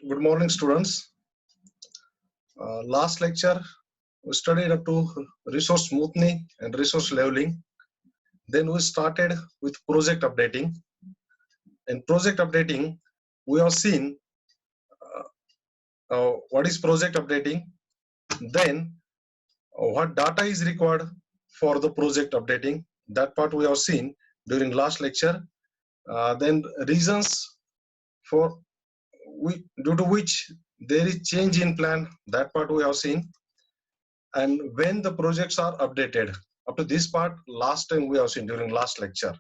Good morning, students. Last lecture, we studied up to resource smoothing and resource leveling. Then we started with project updating. In project updating, we have seen what is project updating, then what data is required for the project updating. That part we have seen during last lecture. Then reasons for due to which there is change in plan. That part we have seen. And when the projects are updated. Up to this part, last time we have seen during last lecture.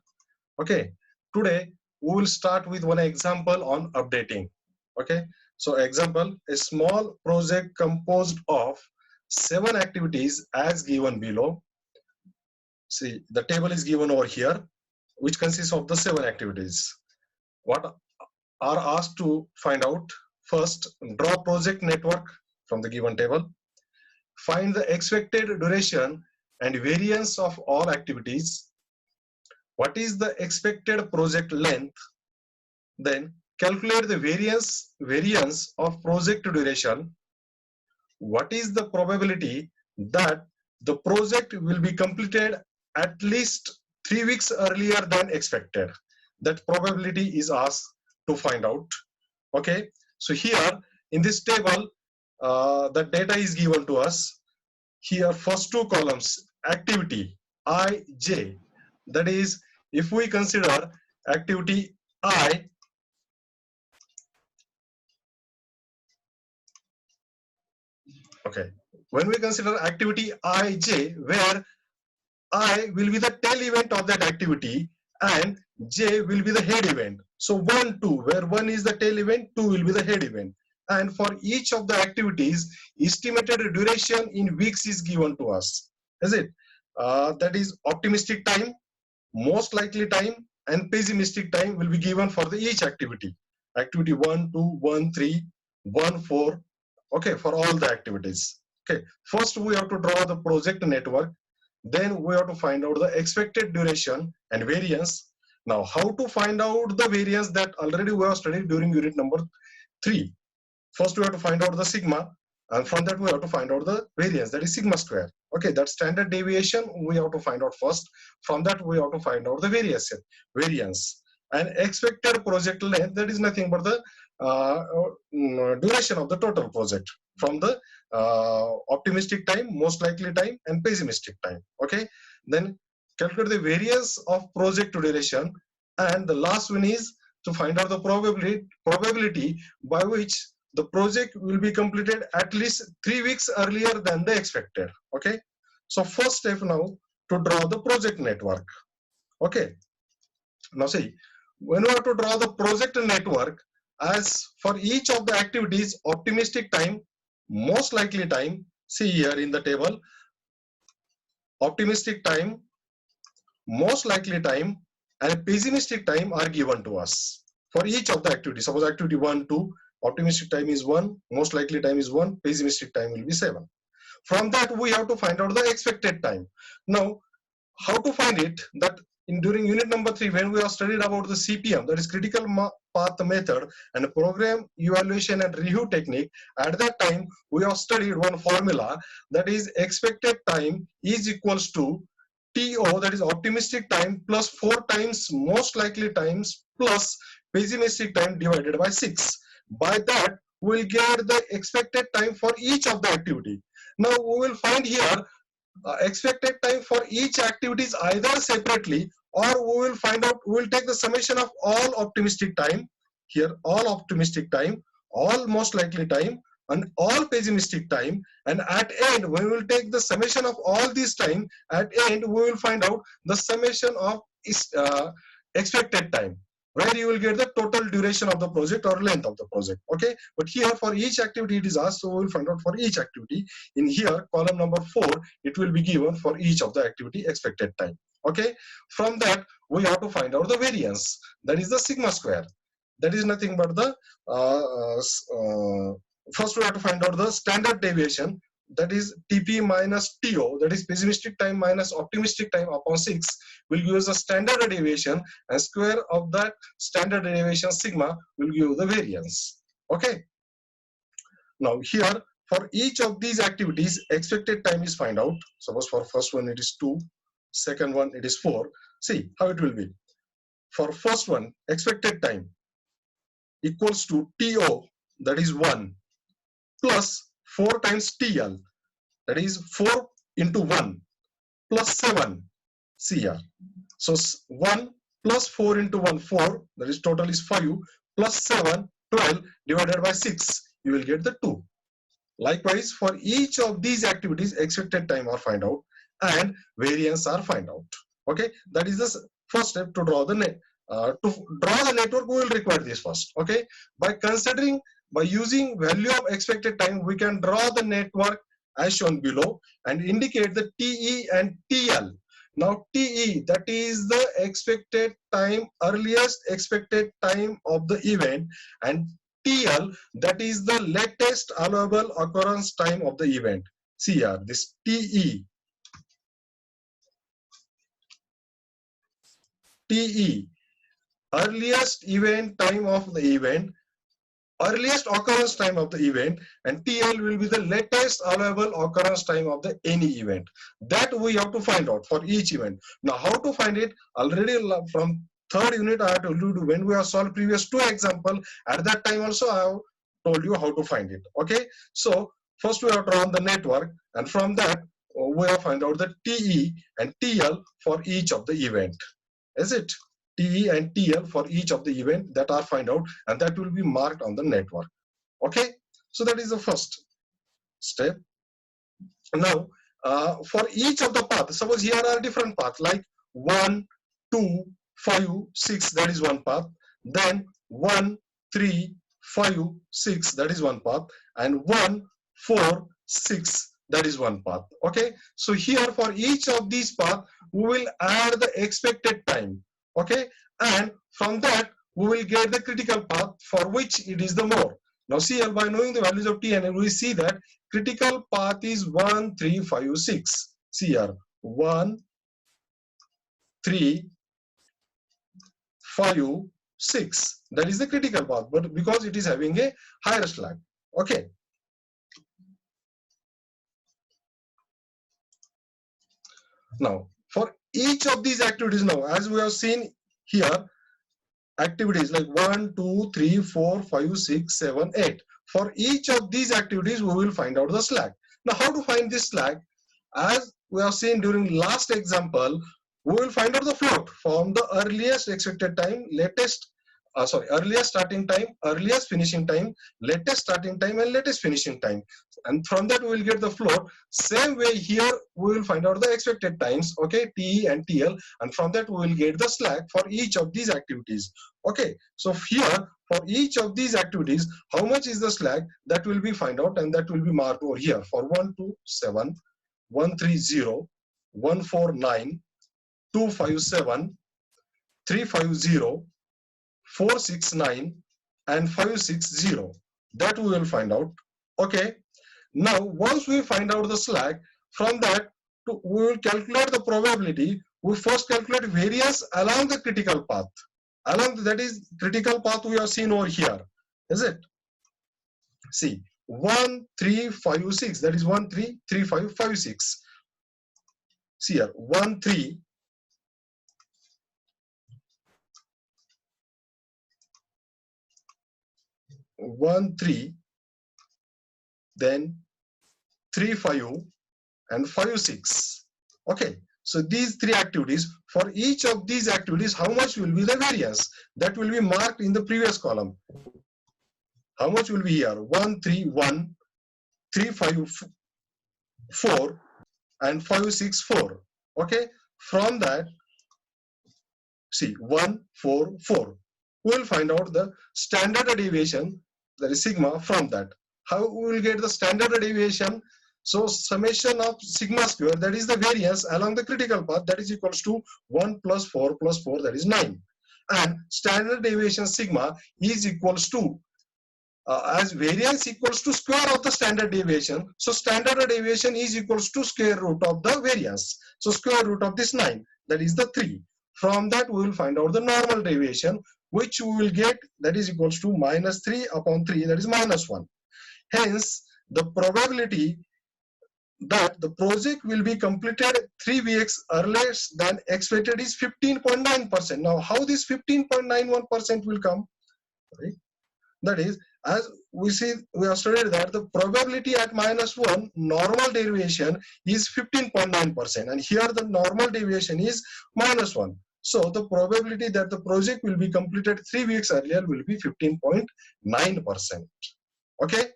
Okay, today we will start with one example on updating. Okay, so example, a small project composed of 7 activities as given below. See, the table is given over here, which consists of the 7 activities. What are asked to find out? First, draw project network from the given table. Find the expected duration and variance of all activities. What is the expected project length? Then calculate the variance of project duration. What is the probability that the project will be completed at least 3 weeks earlier than expected? That probability is asked to find out. Okay, so here in this table, the data is given to us. Here first 2 columns, activity I, J, that is if we consider activity I, okay, when we consider activity Ij, where I will be the tail event of that activity and J will be the head event. So 1, 2, where 1 is the tail event, 2 will be the head event. And for each of the activities, estimated duration in weeks is given to us. Is it? That is optimistic time, most likely time, and pessimistic time will be given for the each activity. Activity 1, 2, 1, 3, 1, 4. Okay, for all the activities. Okay, first we have to draw the project network. Then we have to find out the expected duration and variance. Now, how to find out the variance that already we have studied during unit number 3. First, we have to find out the sigma, and from that we have to find out the variance, that is sigma square. Okay, that standard deviation we have to find out first. From that, we have to find out the variance. And expected project length, that is nothing but the duration of the total project from the optimistic time, most likely time, and pessimistic time. Okay, then calculate the variance of project duration, and the last one is to find out the probability by which the project will be completed at least 3 weeks earlier than the expected. Okay, so first step now to draw the project network. Okay, now see, when we have to draw the project network, as for each of the activities, optimistic time, most likely time, see here in the table, optimistic time, most likely time, and pessimistic time are given to us for each of the activities. Suppose activity 1, 2, optimistic time is 1, most likely time is 1, pessimistic time will be 7. From that, we have to find out the expected time. Now, how to find it? That during unit number 3, when we have studied about the CPM, that is critical path method, and program evaluation and review technique, at that time we have studied one formula, that is expected time is equals to TO, that is optimistic time, plus 4 times most likely times plus pessimistic time divided by 6. By that, we will get the expected time for each of the activity. Now we will find here expected time for each activity is either separately, or we will find out, we will take the summation of all optimistic time, here all optimistic time, all most likely time, and all pessimistic time, and at end we will take the summation of all this time. At end we will find out the summation of expected time, where you will get the total duration of the project or length of the project. Okay, but here for each activity it is asked, so we will find out for each activity. In here column number 4, it will be given for each of the activity expected time. Okay, from that we have to find out the variance, that is the sigma square. That is nothing but the first we have to find out the standard deviation, that is TP minus TO, that is pessimistic time minus optimistic time upon 6, will give us a standard deviation, and square of that standard deviation sigma will give the variance. Okay, Now here, for each of these activities, expected time is find out. Suppose for first one it is 2, second one it is 4. See how it will be. For first one, expected time equals to TO, that is 1, plus 4 times TL, that is 4 into 1, plus 7 CR. So 1 plus 4 into 1, 4, that is total is 5, plus 7, 12, divided by 6, you will get the 2. Likewise, for each of these activities, expected time are find out and variance are find out. Okay, that is the first step to draw the net. To draw the network, we will require this first. Okay, by using value of expected time, we can draw the network as shown below and indicate the TE and TL. Now TE, that is the expected time, earliest expected time of the event, and TL, that is the latest allowable occurrence time of the event. See here, this TE, earliest event time of the event, earliest occurrence time of the event, and TL will be the latest allowable occurrence time of the any event. That we have to find out for each event. Now how to find it? Already from third unit I have told you, when we have solved previous 2 examples, at that time also I have told you how to find it. Okay, so first we have drawn the network, and from that we have find out the TE and TL for each of the event. Is it? TE and TL for each of the event that are find out, and that will be marked on the network. Okay, so that is the first step. Now for each of the paths, suppose here are different paths like 1, 2, 5, 6, that is one path. Then 1, 3, 5, 6, that is one path, and 1, 4, 6, that is one path. Okay, so here for each of these paths we will add the expected time. Okay, and from that we will get the critical path for which it is the more. Now see here, by knowing the values of T and N, we see that critical path is 1, 3, 5, 6. See here, 1, 3, 5, 6. That is the critical path, but because it is having a higher slack. Okay. Now for each of these activities, now as we have seen here, activities like 1, 2, 3, 4, 5, 6, 7, 8. For each of these activities, we will find out the slack. Now, how to find this slack? As we have seen during last example, we will find out the float from the earliest expected time, earliest starting time, earliest finishing time, latest starting time, and latest finishing time. And from that, we will get the float. Same way here, we will find out the expected times, okay, TE and TL, and from that, we will get the slack for each of these activities. Okay, so here, for each of these activities, how much is the slack, that will be find out, and that will be marked over here for 127, 130, 149, 257, 350, 469, and 560. That we will find out. Okay, now once we find out the slack, from that we will calculate the probability. We first calculate variance along the critical path. That is critical path we have seen over here. Is it? See, 1, 3, 5, 6. That is 1, 3, 3, 5, 5, 6. See here, 1, 3. 1, 3, then 3, 5, and 5, 6. Okay, so these 3 activities, for each of these activities, how much will be the variance? That will be marked in the previous column. How much will be here? 1, 3, 1, 3, 5, 4, and 5, 6, 4. Okay, from that, see, 1, 4, 4. We will find out the standard deviation, that is sigma, from that. How we will get the standard deviation? So summation of sigma square, that is the variance along the critical path, that is equals to 1 plus 4 plus 4, that is 9. And standard deviation sigma is equals to, as variance equals to square of the standard deviation, so standard deviation is equals to square root of the variance. So square root of this 9, that is the 3. From that we will find out the normal deviation, which we will get, that is equals to minus 3 upon 3, that is minus 1. Hence, the probability that the project will be completed 3 weeks earlier than expected is 15.9%. Now, how this 15.91% will come? Right? That is, as we see, we have studied that the probability at -1 normal deviation is 15.9%, and here the normal deviation is -1. So the probability that the project will be completed 3 weeks earlier will be 15.9%. Okay.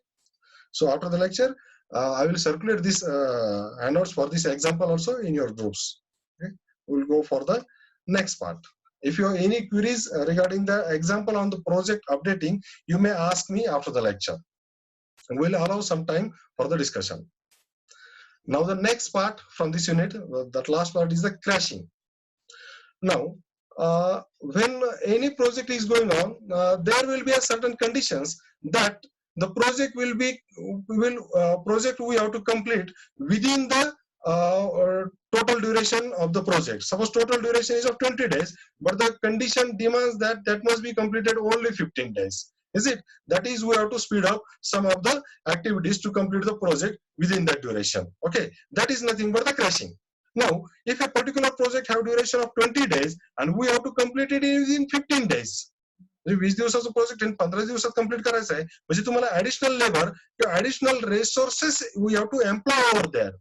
So after the lecture, I will circulate this handouts for this example also in your groups. Okay? We'll go for the next part. If you have any queries regarding the example on the project updating, you may ask me after the lecture. And we'll allow some time for the discussion. Now the next part from this unit, that last part, is the crashing. Now, when any project is going on, there will be a certain conditions that the project will be project we have to complete within the total duration of the project. Suppose total duration is of 20 days, but the condition demands that that must be completed only 15 days. Is it? That is, we have to speed up some of the activities to complete the project within that duration. Okay, that is nothing but the crashing. Now, if a particular project have duration of 20 days and we have to complete it in 15 days, 20 दिवसाचं project in 15 दिवसात complete करायचं आहे, म्हणजे तुम्हाला additional labour किंवा additional resources we have to employ over there.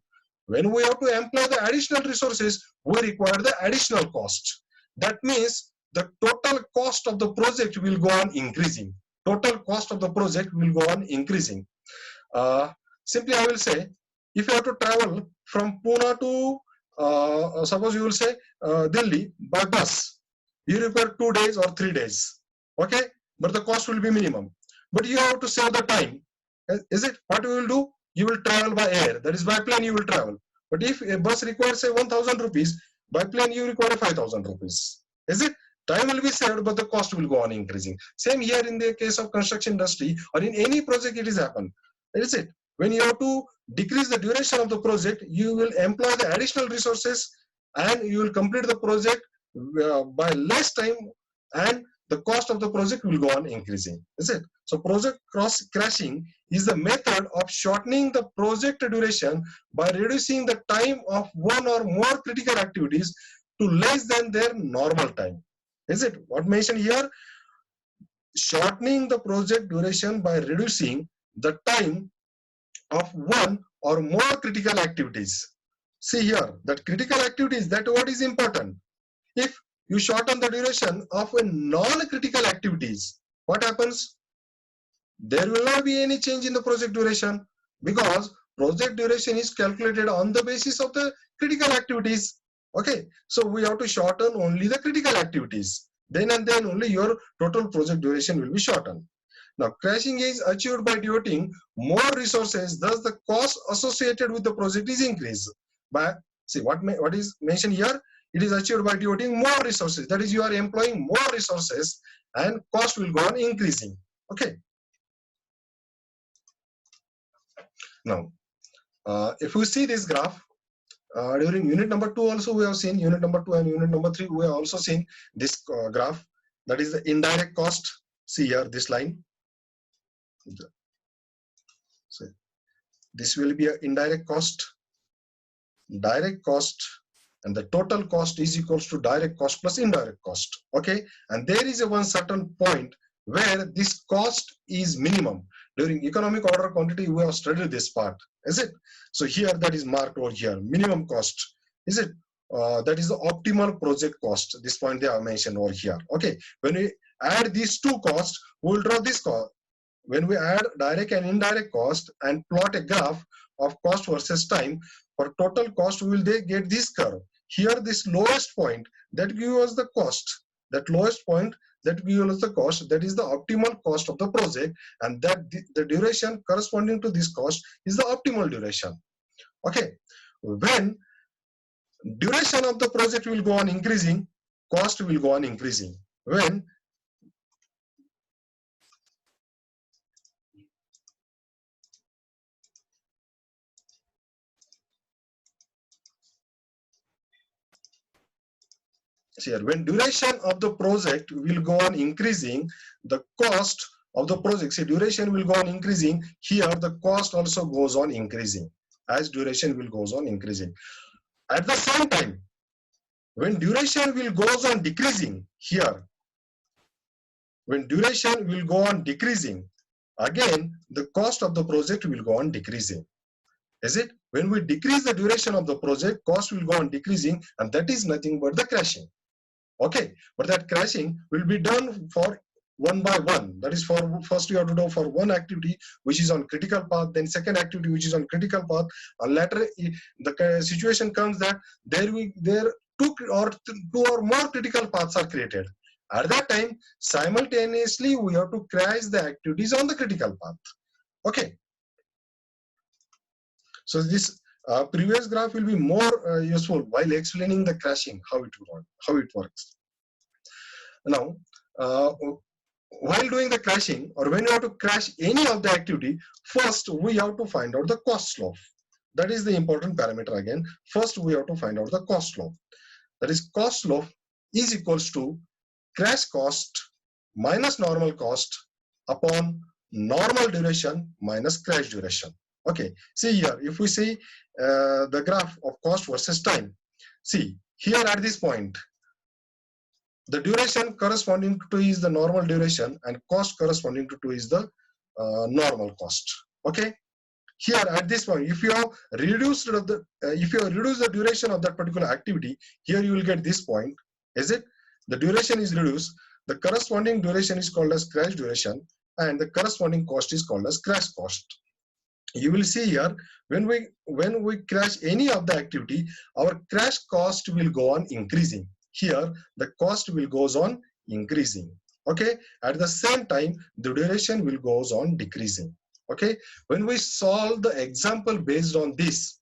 When we have to employ the additional resources, we require the additional cost. That means the total cost of the project will go on increasing. Total cost of the project will go on increasing. Simply, I will say, if you have to travel from Pune to, suppose you will say Delhi by bus, you require 2 days or 3 days. Okay, but the cost will be minimum. But you have to save the time. Is it? What you will do? You will travel by air. That is, by plane you will travel. But if a bus requires say 1,000 rupees, by plane you require 5,000 rupees. Is it? Time will be saved, but the cost will go on increasing. Same here in the case of construction industry or in any project it is happen. Is it? When you have to decrease the duration of the project, you will employ the additional resources and you will complete the project by less time, and the cost of the project will go on increasing. Is it? So project crashing is the method of shortening the project duration by reducing the time of one or more critical activities to less than their normal time. Is it? What mentioned here? Shortening the project duration by reducing the time of one or more critical activities. See here, that critical activities, that what is important. If you shorten the duration of a non-critical activities, what happens? There will not be any change in the project duration, because project duration is calculated on the basis of the critical activities. Okay, so we have to shorten only the critical activities. Then and then only your total project duration will be shortened. Now, crashing is achieved by devoting more resources, thus the cost associated with the project is increased. But see what is mentioned here? It is achieved by devoting more resources. That is, you are employing more resources and cost will go on increasing. Okay. Now, if we see this graph, during unit number 2 also we have seen, unit number 2 and unit number 3 we have also seen this graph. That is the indirect cost. See here, this line. So this will be an indirect cost, direct cost, and the total cost is equals to direct cost plus indirect cost. Okay, and there is a one certain point where this cost is minimum. During economic order quantity we have studied this part. Is it? So here that is marked over here, minimum cost. Is it? That is the optimal project cost. This point they are mentioned over here. Okay, when we add these two costs, we will draw this cost. When we add direct and indirect cost and plot a graph of cost versus time, for total cost we will get this curve. Here this lowest point that gives us the cost, that lowest point that gives us the cost, that is the optimal cost of the project, and that the duration corresponding to this cost is the optimal duration. Okay, when duration of the project will go on increasing, cost will go on increasing. When here, when duration of the project will go on increasing, the cost of the project, see, duration will go on increasing. Here the cost also goes on increasing as duration will goes on increasing. At the same time, when duration will goes on decreasing, here when duration will go on decreasing, again the cost of the project will go on decreasing. Is it? When we decrease the duration of the project, cost will go on decreasing, and that is nothing but the crashing. Okay, but that crashing will be done for one by one. That is, for first you have to do for one activity which is on critical path, then second activity which is on critical path, and later the situation comes that there two or more critical paths are created. At that time, simultaneously we have to crash the activities on the critical path. Okay, so this previous graph will be more useful while explaining the crashing, how it works. Now, while doing the crashing, or when you have to crash any of the activity, first we have to find out the cost slope. That is the important parameter again. First we have to find out the cost slope. That is, cost slope is equals to crash cost minus normal cost upon normal duration minus crash duration. Okay, see here, if we see the graph of cost versus time, see here at this point, the duration corresponding to is the normal duration and cost corresponding to is the normal cost. Okay, here at this point, if you have reduced the duration of that particular activity, here you will get this point. Is it? The duration is reduced. The corresponding duration is called as crash duration, and the corresponding cost is called as crash cost. You will see here, when we crash any of the activity, our crash cost will go on increasing. Here the cost will goes on increasing. Okay, at the same time the duration will goes on decreasing. Okay, when we solve the example based on this,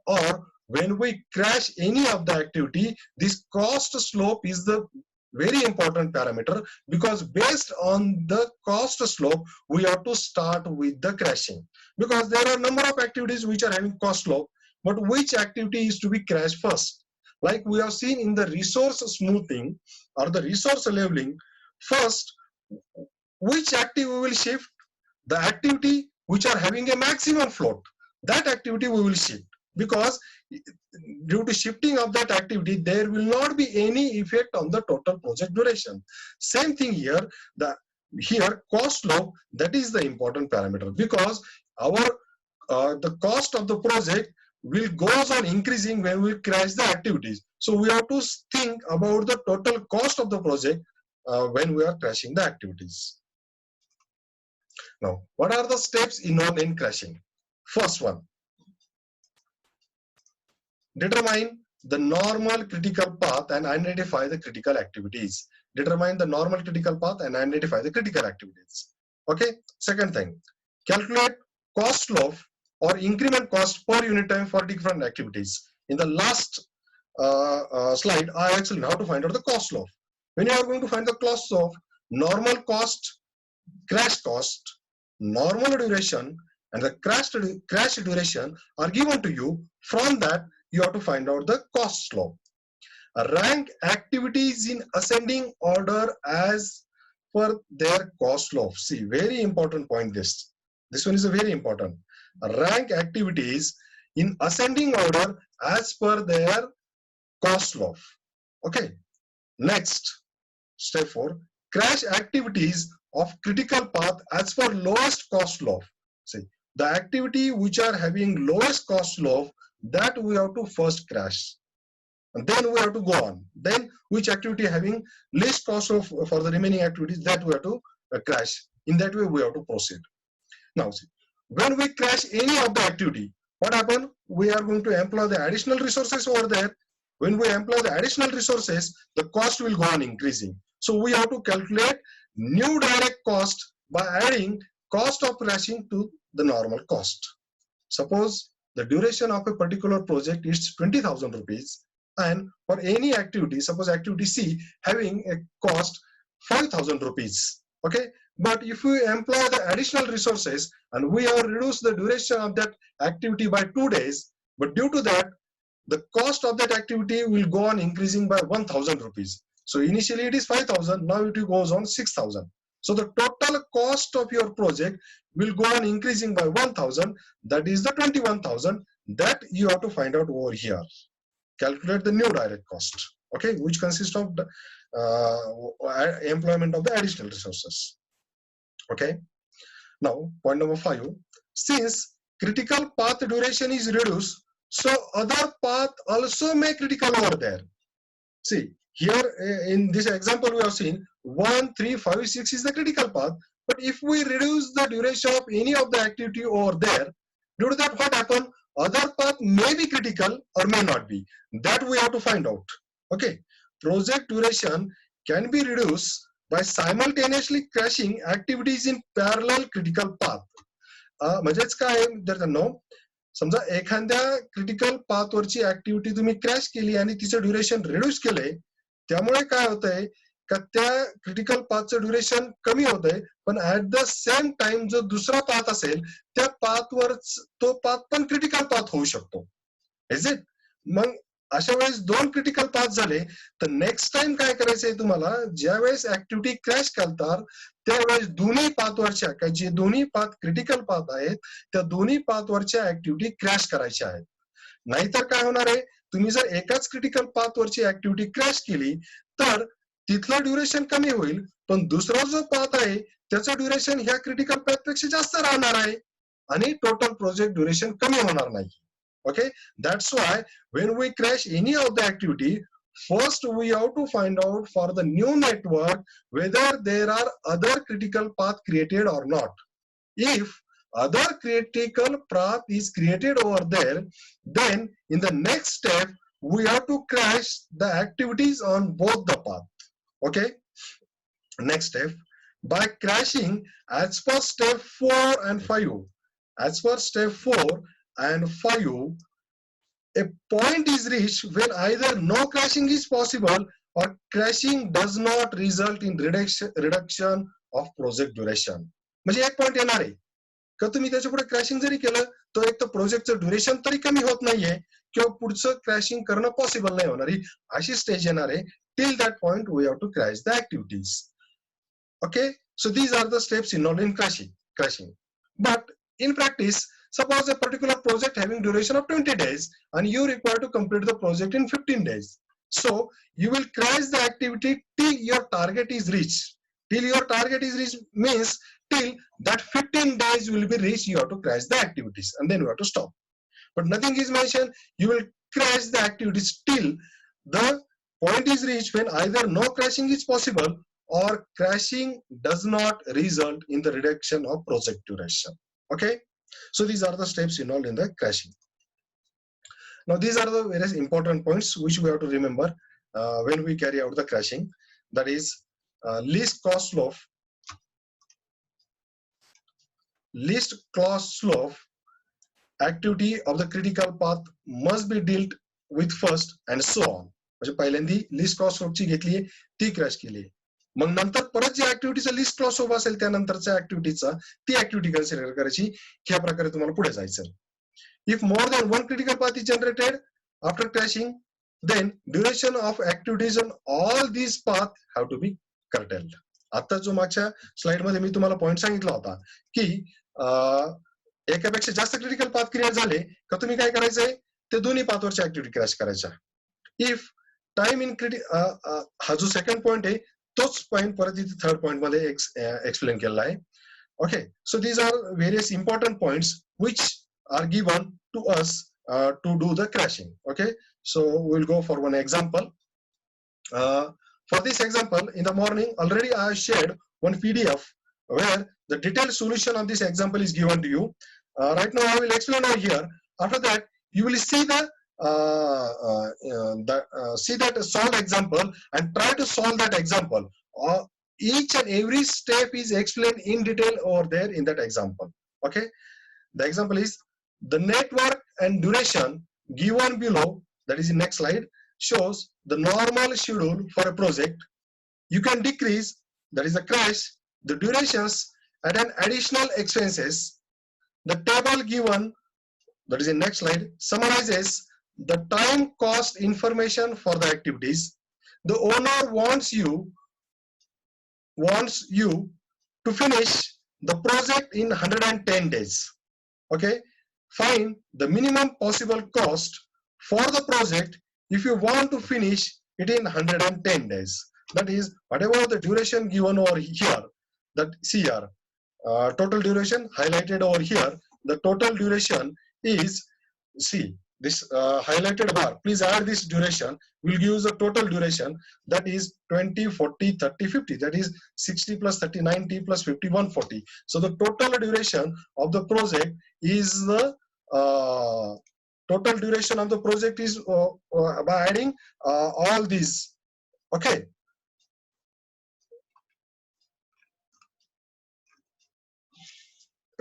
or when we crash any of the activity, this cost slope is the very important parameter, because based on the cost slope we have to start with the crashing, because there are a number of activities which are having cost slope, but which activity is to be crashed first? Like we have seen in the resource smoothing or the resource leveling, first which activity we will shift? The activity which are having a maximum float, that activity we will shift, because due to shifting of that activity there will not be any effect on the total project duration. Same thing here, here cost slope, that is the important parameter, because our the cost of the project will goes on increasing when we crash the activities. So we have to think about the total cost of the project when we are crashing the activities. Now, what are the steps involved in crashing? First one, determine the normal critical path and identify the critical activities. Determine the normal critical path and identify the critical activities. Okay. Second thing, calculate cost slope or increment cost per unit time for different activities. In the last slide, I actually know how to find out the cost slope. When you are going to find the cost slope, normal cost, crash cost, normal duration, and the crash duration are given to you. From that, you have to find out the cost slope. Rank activities in ascending order as per their cost slope. See, very important point this. This one is a very important. Rank activities in ascending order as per their cost slope. Okay. Next, step 4. Crash activities of critical path as per lowest cost slope. See, the activity which are having lowest cost slope, that we have to first crash, and then we have to go on. Then which activity having least cost of for the remaining activities, that we have to crash. In that way we have to proceed. Now see, when we crash any of the activity, what happen? We are going to employ the additional resources over there. When we employ the additional resources, the cost will go on increasing. So we have to calculate new direct cost by adding cost of crashing to the normal cost. Suppose the duration of a particular project is 20,000 rupees, and for any activity, suppose activity C having a cost 5,000 rupees. Okay, but if we employ the additional resources and we have reduced the duration of that activity by 2 days, but due to that, the cost of that activity will go on increasing by 1,000 rupees. So initially it is 5,000, now it goes on 6,000. So the total cost of your project will go on increasing by 1000. That is the 21,000 that you have to find out over here. Calculate the new direct cost, okay, which consists of the employment of the additional resources. Okay. Now, point number 5. Since critical path duration is reduced, so other path also may critical over there. See, here in this example we have seen 1, 3, 5, 6 is the critical path. But if we reduce the duration of any of the activity over there, due to that what happen? Other path may be critical or may not be. That we have to find out. Okay. Project duration can be reduced by simultaneously crashing activities in parallel critical path. म्हणजेच काय विद्यार्थ्यांनो, समजा एखाद्या critical path वरची activity तुम्ही crash केली आणि तिचं ड्युरेशन रिड्यूस केलंय, त्यामुळे काय होतंय का त्या क्रिटिकल पाथचं ड्युरेशन कमी होतंय, पण ऍट द सेम टाइम जो दुसरा पाथ असेल त्या पाथवर तो पाथ पण क्रिटिकल पाथ होऊ शकतो. Is it? मग अशा वेळेस 2 क्रिटिकल पाथ झाले तर नेक्स्ट टाइम काय करायचंय तुम्हाला, ज्या वेळेस ऍक्टिव्हिटी क्रॅश करतात त्यावेळेस दोन्ही पाथवरच्या काही जे दोन्ही पाथ क्रिटिकल पाथ आहेत त्या दोन्ही पाथवरच्या ऍक्टिव्हिटी क्रॅश करायच्या आहेत. नाहीतर काय होणार आहे, तुम्ही जर एकाच क्रिटिकल पाथवरची ऍक्टिव्हिटी क्रॅश केली तर तिथलं ड्युरेशन कमी होईल, पण दुसरा जो पाथ आहे त्याचं ड्युरेशन ह्या क्रिटिकल पाथपेक्षा जास्त राहणार आहे आणि टोटल प्रोजेक्ट ड्युरेशन कमी होणार नाही. Okay, that's why when we crash any of the activity, first we have to find out for the new network whether there are other critical path created or not. If other critical path is created over there, then in the next step we have to crash the activities on both the path. Okay, next step, by crashing as per step 4 and 5. As per step 4 and 5, a point is reached when either no crashing is possible or crashing does not result in reduction of project duration. म्हणजे एक point येणार आहे का तुम्ही त्याच्या पुढे crashing जरी केलं तर एक तर प्रोजेक्टचं ड्युरेशन तरी कमी होत नाहीये किंवा पुढचं क्रॅशिंग करणं पॉसिबल नाही होणार. ही अशी स्टेज येणार आहे. Till that point we have to crash the activities. Okay, so these are the steps involved in crashing. But in practice, suppose a particular project having duration of 20 days and you require to complete the project in 15 days. So you will crash the activity till your target is reached. Till your target is reached means till that 15 days will be reached, you have to crash the activities and then you have to stop. But nothing is mentioned, you will crash the activities till the point is reached when either no crashing is possible or crashing does not result in the reduction of project duration. Okay. So these are the steps involved in the crashing. Now these are the various important points which we have to remember when we carry out the crashing. That is least cost loaf, least cost loaf activity of the critical path must be dealt with first and so on. म्हणजे पहिल्यांदी list cost लोफची घेतली ती crash केली, मग नंतर परत जी ऍक्टिव्हिटीचा list Claus उभा असेल त्यानंतरच्या ऍक्टिव्हिटीचा ती ऍक्टिव्हिटी कन्सिडर करायची. ह्या प्रकारे तुम्हाला पुढे जायचं. If more than one critical path is generated after crashing, then duration of activities on all these path have to be curtailed. आता जो मागच्या स्लाइड मध्ये मी तुम्हाला पॉइंट सांगितला होता की एकापेक्षा जास्त क्रिटिकल पाथ क्रिएट झाले का तुम्ही काय करायचंय, ते दोन्ही पाथवरच्या ऍक्टिव्हिटी क्रॅश करायच्या. इफ टाइम इन हा जो सेकंड पॉइंट आहे तोच पॉइंट परत इथे थर्ड पॉइंट मध्ये एक्सप्लेन केलेला आहे. Okay, so these are various important points which are given to us to do the crashing. Okay, so we will go for one example. For this example, in the morning already I have shared one PDF where the detailed solution of this example is given to you. Right now I will explain over here. After that you will see see that solved example and try to solve that example. Each and every step is explained in detail over there in that example. Okay, the example is the network and duration given below, that is in next slide, shows the normal schedule for a project. You can decrease, that is the crash, the durations at an additional expenses. The table given, that is in next slide, summarizes the time cost information for the activities. The owner wants you to finish the project in 110 days. Okay, find the minimum possible cost for the project if you want to finish it in 110 days. That is, whatever the duration given over here, that see here, total duration highlighted over here, the total duration is, see this highlighted bar, please add this duration, will give you the total duration, that is 20, 40, 30, 50, that is 60 plus 30, 90 plus 50, 140. So the total duration of the project is the total duration of the project is by adding all these. Okay,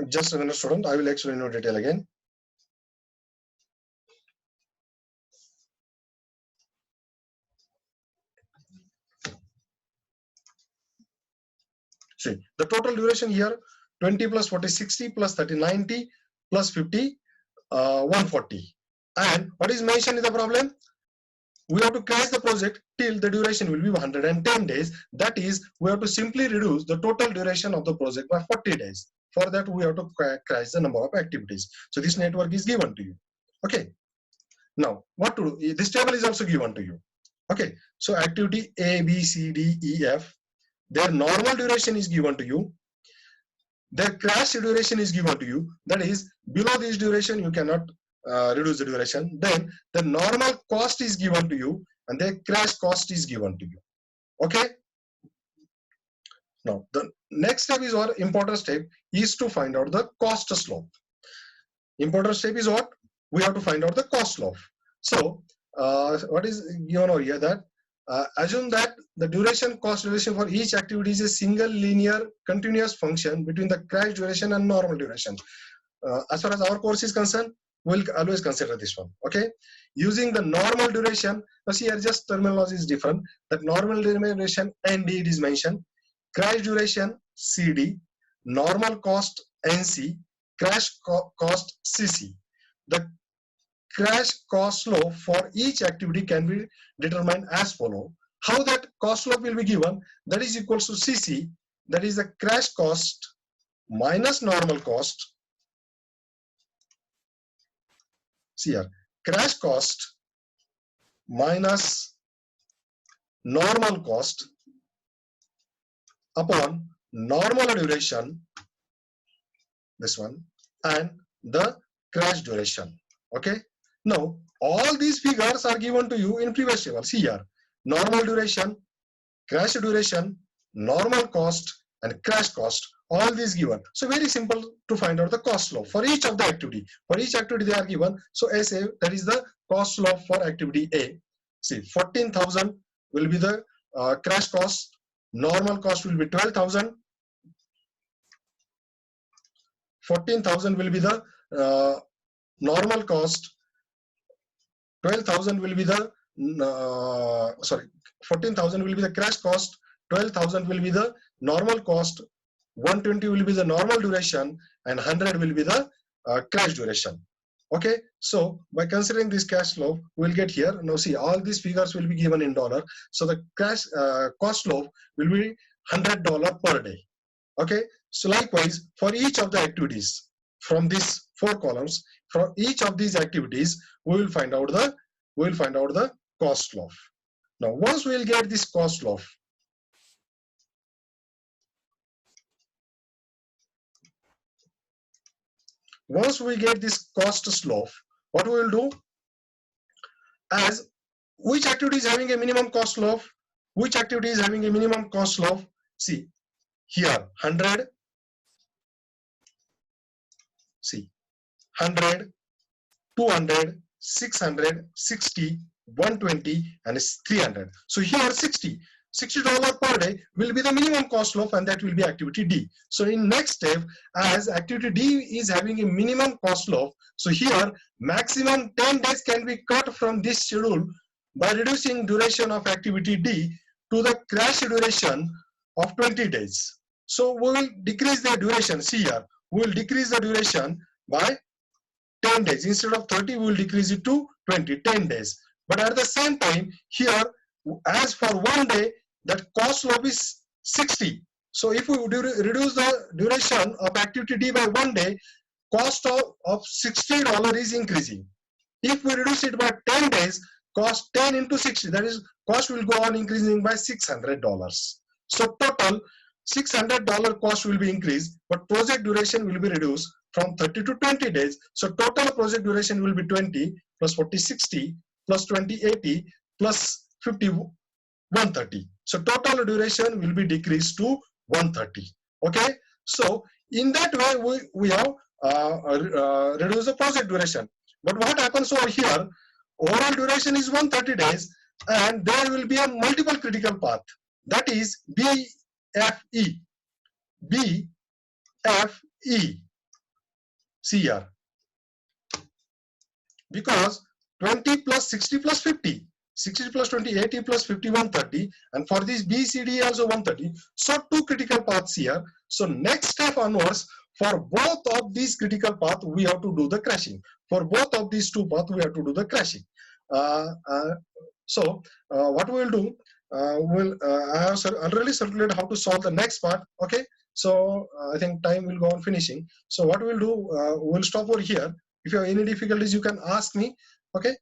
just a minute student, I will explain in detail again. See, the total duration here, 20 plus 40, 60 plus 30, 90 plus 50, 140. And what is mentioned in the problem? We have to crash the project till the duration will be 110 days. That is, we have to simply reduce the total duration of the project by 40 days. For that, we have to crash the number of activities. So this network is given to you. Okay. Now, what to do? This table is also given to you. Okay. So activity A, B, C, D, E, F. Their normal duration is given to you. Their crash duration is given to you. That is, below this duration, you cannot reduce the duration. Then the normal cost is given to you and the crash cost is given to you. Okay. Now, the next step is, or important step is to find out the cost slope. Important step is what? We have to find out the cost slope. So, what is given over here, that assume that the duration cost relation for each activity is a single linear continuous function between the crash duration and normal duration. As far as our course is concerned, we'll always consider this one. Okay, using the normal duration. Now see here, just terminology is different. That normal duration ND it is mentioned, crash duration CD, normal cost NC, crash cost CC. The crash cost slope for each activity can be determined as follow. How that cost slope will be given? That is equal to CC, that is the crash cost minus normal cost. See here, crash cost minus normal cost upon normal duration, this one, and the crash duration. Okay. Now, all these figures are given to you in previous table. See here, normal duration, crash duration, normal cost, and crash cost, all these given. So very simple to find out the cost slope for each of the activity. For each activity they are given. So SA, that is the cost slope for activity A. See, 14,000 will be the crash cost, normal cost will be 12,000, 14,000 will be the normal cost, 12,000 will be the 14,000 will be the crash cost, 12,000 will be the normal cost, 120 will be the normal duration, and 100 will be the crash duration. Okay, so by considering this cash flow, we'll get here. Now see, all these figures will be given in dollar. So the cash cost slope will be $100 per day. Okay, so likewise for each of the activities from these 4 columns, for each of these activities, we will find out the cost slope. Now, once we will get this cost slope, once we get this cost slope, what we will do? As which activity is having a minimum cost slope? Which activity is having a minimum cost slope? See here, 100. See, 100, 200, 600, 60, 120, and 300. So here $60 per day will be the minimum cost slope, and that will be activity D. So in next step, as activity D is having a minimum cost slope, so here maximum 10 days can be cut from this schedule by reducing duration of activity D to the crash duration of 20 days. So we will decrease the duration. See here, we will decrease the duration by 10 days. Instead of 30, we will decrease it to 20, 10 days. But at the same time, here, as for 1 day, that cost slope is 60. So if we reduce the duration of activity D by 1 day, cost of $60 is increasing. If we reduce it by 10 days, cost 10 into 60, that is, cost will go on increasing by $600. So total $600 cost will be increased, but project duration will be reduced from 30 to 20 days. So total project duration will be 20 plus 40, 60 plus 20, 80 plus 50, 130. So total duration will be decreased to 130. Okay. So in that way, we have reduced the project duration. But what happens over here, overall duration is 130 days, and there will be a multiple critical path, that is BFE. BFE. See here, because 20 plus 60 plus 50, 60 plus 20, 80 plus 50, 130, and for this BCD also 130. So two critical paths here. So next step onwards, for both of these critical paths, we have to do the crashing. For both of these two paths, we have to do the crashing. What we will do, I have already circulated how to solve the next part. Okay. So I think time will go on finishing. So what we'll do, we'll stop over here. If you have any difficulties, you can ask me. Okay.